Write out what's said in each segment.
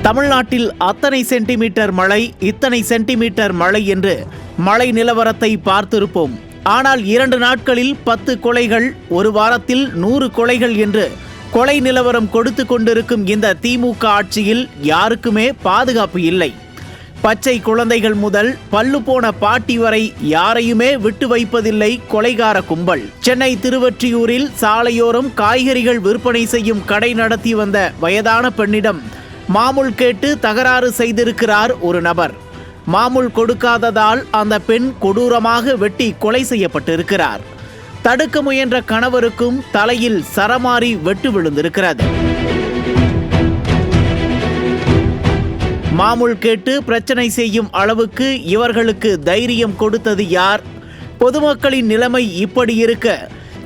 தமிழ்நாட்டில் அத்தனை சென்டிமீட்டர் மழை, இத்தனை சென்டிமீட்டர் மழை என்று மழை நிலவரத்தை பார்த்திருப்போம். ஆனால் 2 நாட்களில் 10 கொலைகள், ஒரு வாரத்தில் 100 கொலைகள் என்று கொலை நிலவரம் கொடுத்து கொண்டிருக்கும் இந்த திமுக ஆட்சியில் யாருக்குமே பாதுகாப்பு இல்லை. பச்சை குழந்தைகள் முதல் பல்லு போன பாட்டி வரை யாரையுமே விட்டு வைப்பதில்லை கொலைகார கும்பல். சென்னை திருவொற்றியூரில் சாலையோரம் காய்கறிகள் விற்பனை செய்யும் கடை நடத்தி வந்த வயதான பெண்ணிடம் மாமூல் கேட்டு தகராறு செய்திருக்கிறார் ஒரு நபர். மாமூல் கொடுக்காததால் அந்த பெண் கொடூரமாக வெட்டி கொலை செய்யப்பட்டிருக்கிறார். தடுக்க முயன்ற கணவருக்கும் தலையில் சரமாரி வெட்டு விழுந்திருக்கிறது. மாமூல் கேட்டு பிரச்சனை செய்யும் அளவுக்கு இவர்களுக்கு தைரியம் கொடுத்தது யார்? பொதுமக்களின் நிலைமை இப்படி இருக்க,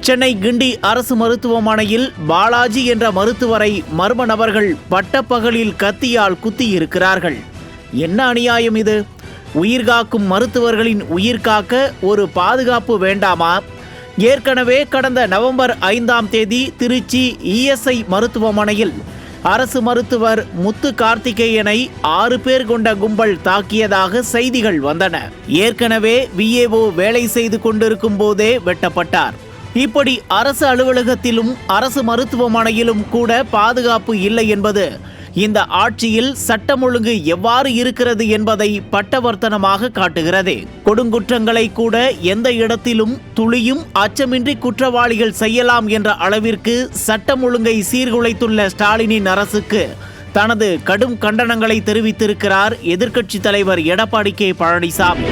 சென்னை கிண்டி அரசு மருத்துவமனையில் பாலாஜி என்ற மருத்துவரை மர்ம நபர்கள் பட்டப்பகலில் கத்தியால் குத்தியிருக்கிறார்கள். என்ன அநியாயம் இது? உயிர்காக்கும் மருத்துவர்களின் உயிர் காக்க ஒரு பாதுகாப்பு வேண்டாமா? ஏற்கனவே கடந்த நவம்பர் 5ஆம் தேதி திருச்சி இஎஸ்ஐ மருத்துவமனையில் அரசு மருத்துவர் முத்து கார்த்திகேயனை 6 பேர் கொண்ட கும்பல் தாக்கியதாக செய்திகள் வந்தன. ஏற்கனவே விஏஓ வேலை செய்து கொண்டிருக்கும் போதே வெட்டப்பட்டார். இப்படி அரசு அலுவலகத்திலும் அரசு மருத்துவமனையிலும் கூட பாதுகாப்பு இல்லை என்பது இந்த ஆட்சியில் சட்டம் ஒழுங்கு எவ்வாறு இருக்கிறது என்பதை பட்டவர்த்தனமாக காட்டுகிறது. கொடுங்குற்றங்களை கூட எந்த இடத்திலும் துளியும் அச்சமின்றி குற்றவாளிகள் செய்யலாம் என்ற அளவிற்கு சட்டம் ஒழுங்கை சீர்குலைத்துள்ள ஸ்டாலினின் அரசுக்கு தனது கடும் கண்டனங்களை தெரிவித்திருக்கிறார் எதிர்க்கட்சி தலைவர் எடப்பாடி கே பழனிசாமி.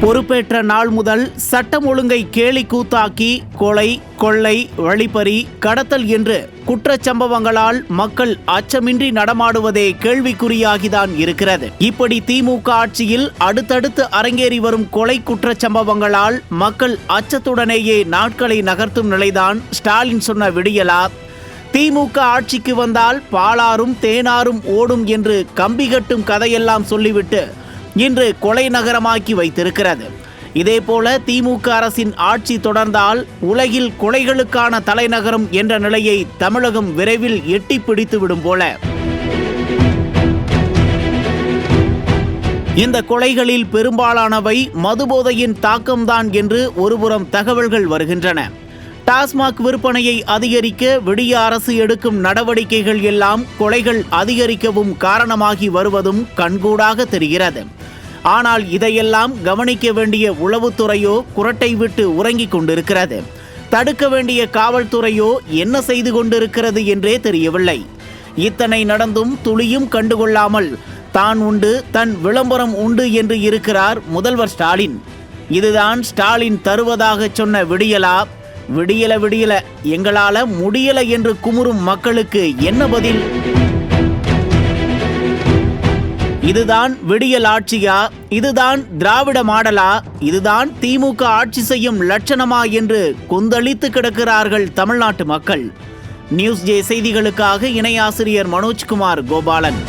பொறுப்பேற்ற நாள் முதல் சட்டம் ஒழுங்கை கேலி கூத்தாக்கி கொலை, கொள்ளை, வழிப்பறி, கடத்தல் என்று குற்றச்சம்பவங்களால் மக்கள் அச்சமின்றி நடமாடுவதே கேள்விக்குறியாகிதான் இருக்கிறது. இப்படி திமுக ஆட்சியில் அடுத்தடுத்து அரங்கேறி வரும் கொலை குற்றச்சம்பவங்களால் மக்கள் அச்சத்துடனேயே நாட்களை நகர்த்தும் நிலைதான் ஸ்டாலின் சொன்ன விடியலா? திமுக ஆட்சிக்கு வந்தால் பாலாரும் தேனாரும் ஓடும் என்று கம்பி கட்டும் கதையெல்லாம் சொல்லிவிட்டு இன்று கொலை நகரமாக்கி வைத்திருக்கிறது. இதேபோல திமுக அரசின் ஆட்சி தொடர்ந்தால் உலகில் கொலைகளுக்கான தலைநகரம் என்ற நிலையை தமிழகம் விரைவில் எட்டி பிடித்துவிடும் போல. இந்த கொலைகளில் பெரும்பாலானவை மதுபோதையின் தாக்கம்தான் என்று ஒருபுறம் தகவல்கள் வருகின்றன. டாஸ்மாக் விற்பனையை அதிகரிக்க விடிய அரசு எடுக்கும் நடவடிக்கைகள் எல்லாம் கொலைகள் அதிகரிக்கவும் காரணமாகி வருவதும் கண்கூடாக தெரிகிறது. ஆனால் இதையெல்லாம் கவனிக்க வேண்டிய உளவுத்துறையோ குரட்டை விட்டு உறங்கிக் கொண்டிருக்கிறது. தடுக்க வேண்டிய காவல்துறையோ என்ன செய்து கொண்டிருக்கிறது என்றே தெரியவில்லை. இத்தனை நடந்தும் துளியும் கண்டுகொள்ளாமல் தான் உண்டு, தன் விளம்பரம் உண்டு என்று இருக்கிறார் முதல்வர் ஸ்டாலின். இதுதான் ஸ்டாலின் தருவதாக சொன்ன விடியலா? விடியல விடியல, எங்களால முடியல என்று குமுறும் மக்களுக்கு என்ன பதில்? இதுதான் விடியல் ஆட்சியா? இதுதான் திராவிட மாடலா? இதுதான் திமுக ஆட்சி செய்யும் லட்சணமா என்று கொந்தளித்து கிடக்கிறார்கள் தமிழ்நாட்டு மக்கள். நியூஸ் ஜே செய்திகளுக்காக இணை ஆசிரியர் மனோஜ்குமார் கோபாலன்.